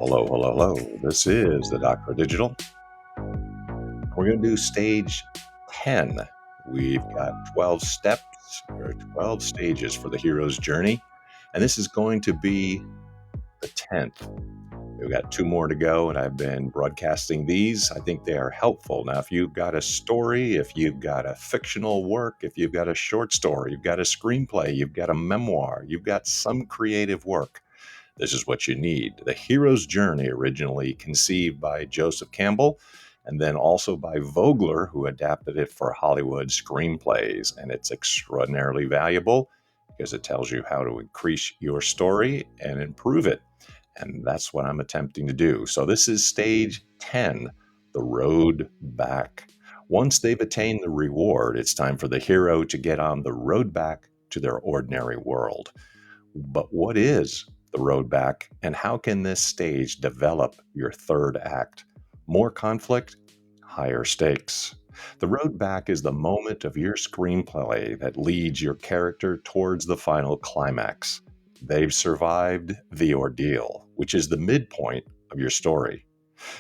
Hello, hello, hello. This is the Doctor Digital. We're going to do stage 10. We've got 12 steps or 12 stages for the hero's journey, and this is going to be the 10th. We've got 2 more to go, and I've been broadcasting these. I think they are helpful. Now, if you've got a story, if you've got a fictional work, if you've got a short story, you've got a screenplay, you've got a memoir, you've got some creative work, this is what you need. The Hero's Journey, originally conceived by Joseph Campbell and then also by Vogler, who adapted it for Hollywood screenplays. And it's extraordinarily valuable because it tells you how to increase your story and improve it. And that's what I'm attempting to do. So this is stage 10, the road back. Once they've attained the reward, it's time for the hero to get on the road back to their ordinary world. But what is the road back, and how can this stage develop your third act? More conflict, higher stakes. The road back is the moment of your screenplay that leads your character towards the final climax. They've survived the ordeal, which is the midpoint of your story.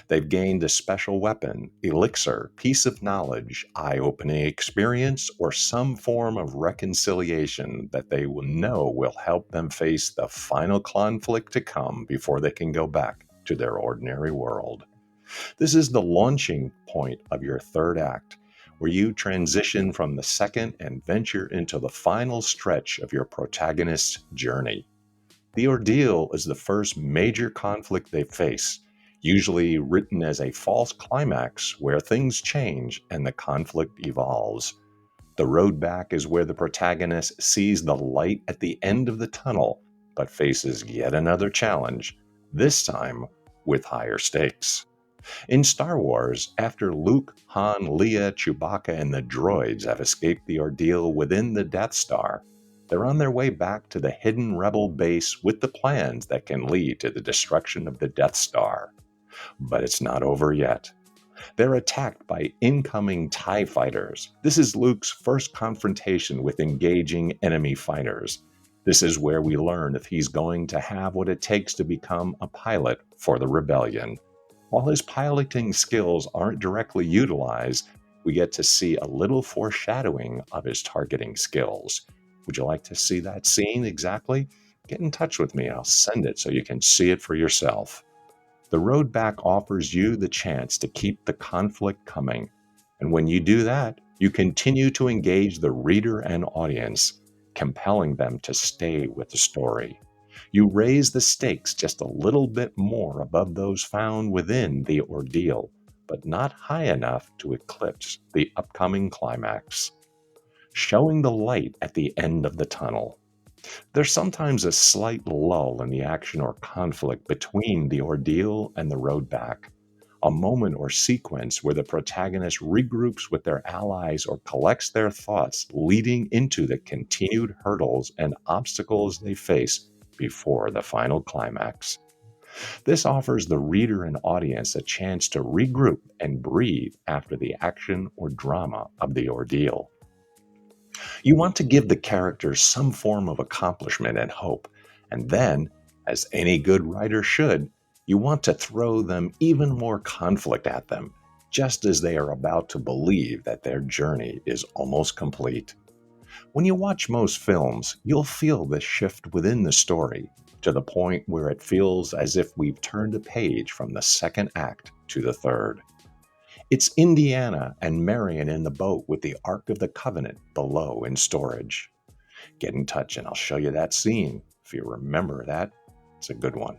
They've gained a special weapon, elixir, piece of knowledge, eye-opening experience, or some form of reconciliation that they will know will help them face the final conflict to come before they can go back to their ordinary world. This is the launching point of your third act, where you transition from the second and venture into the final stretch of your protagonist's journey. The ordeal is the first major conflict they face, usually written as a false climax where things change and the conflict evolves. The road back is where the protagonist sees the light at the end of the tunnel, but faces yet another challenge, this time with higher stakes. In Star Wars, after Luke, Han, Leia, Chewbacca, and the droids have escaped the ordeal within the Death Star, they're on their way back to the hidden rebel base with the plans that can lead to the destruction of the Death Star. But it's not over yet. They're attacked by incoming TIE fighters. This is Luke's first confrontation with engaging enemy fighters. This is where we learn if he's going to have what it takes to become a pilot for the rebellion. While his piloting skills aren't directly utilized, we get to see a little foreshadowing of his targeting skills. Would you like to see that scene exactly? Get in touch with me. I'll send it so you can see it for yourself. The road back offers you the chance to keep the conflict coming. And when you do that, you continue to engage the reader and audience, compelling them to stay with the story. You raise the stakes just a little bit more above those found within the ordeal, but not high enough to eclipse the upcoming climax. Showing the light at the end of the tunnel. There's sometimes a slight lull in the action or conflict between the ordeal and the road back, a moment or sequence where the protagonist regroups with their allies or collects their thoughts, leading into the continued hurdles and obstacles they face before the final climax. This offers the reader and audience a chance to regroup and breathe after the action or drama of the ordeal. You want to give the characters some form of accomplishment and hope, and then, as any good writer should, you want to throw them even more conflict at them, just as they are about to believe that their journey is almost complete. When you watch most films, you'll feel this shift within the story, to the point where it feels as if we've turned a page from the second act to the third. It's Indiana and Marion in the boat with the Ark of the Covenant below in storage. Get in touch and I'll show you that scene. If you remember that, it's a good one.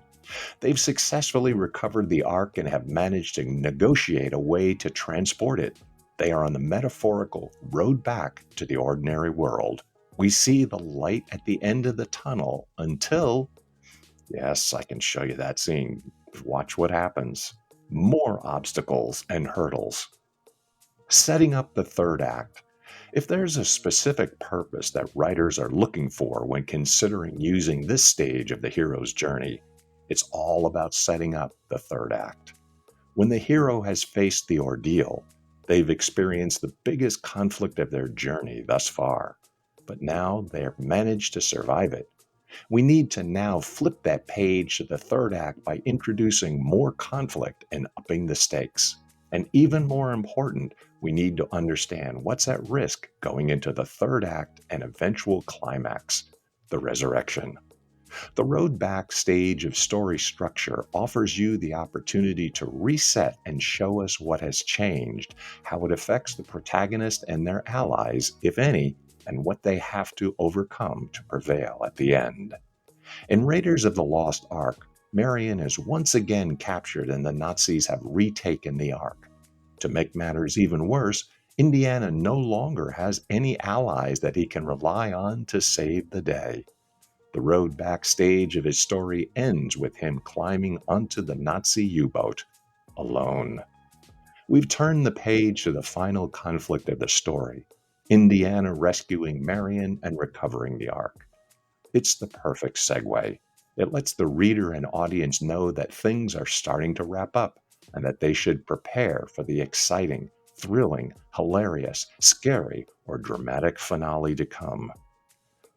They've successfully recovered the Ark and have managed to negotiate a way to transport it. They are on the metaphorical road back to the ordinary world. We see the light at the end of the tunnel until, yes, I can show you that scene. Watch what happens. More obstacles and hurdles. Setting up the third act. If there's a specific purpose that writers are looking for when considering using this stage of the hero's journey, it's all about setting up the third act. When the hero has faced the ordeal, they've experienced the biggest conflict of their journey thus far, but now they have managed to survive it. We need to now flip that page to the third act by introducing more conflict and upping the stakes. And even more important, we need to understand what's at risk going into the third act and eventual climax, the resurrection. The road back stage of story structure offers you the opportunity to reset and show us what has changed, how it affects the protagonist and their allies, if any, and what they have to overcome to prevail at the end. In Raiders of the Lost Ark, Marion is once again captured and the Nazis have retaken the Ark. To make matters even worse, Indiana no longer has any allies that he can rely on to save the day. The road backstage of his story ends with him climbing onto the Nazi U-boat, alone. We've turned the page to the final conflict of the story, Indiana rescuing Marion and recovering the Ark. It's the perfect segue. It lets the reader and audience know that things are starting to wrap up and that they should prepare for the exciting, thrilling, hilarious, scary, or dramatic finale to come.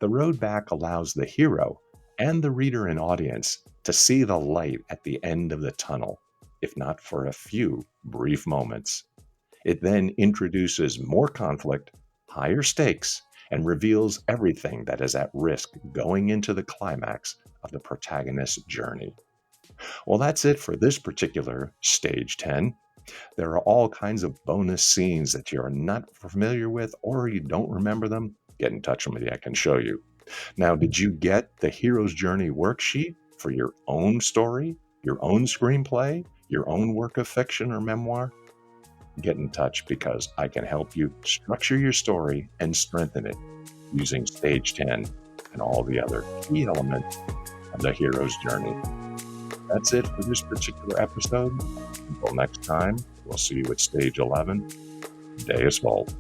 The road back allows the hero and the reader and audience to see the light at the end of the tunnel, if not for a few brief moments. It then introduces more conflict, higher stakes, and reveals everything that is at risk going into the climax of the protagonist's journey. Well, that's it for this particular Stage 10. There are all kinds of bonus scenes that you're not familiar with or you don't remember them. Get in touch with me, I can show you. Now, did you get the Hero's Journey worksheet for your own story, your own screenplay, your own work of fiction or memoir? Get in touch because I can help you structure your story and strengthen it using Stage 10 and all the other key elements of the hero's journey. That's it for this particular episode. Until next time, we'll see you at Stage 11, Deus Vult.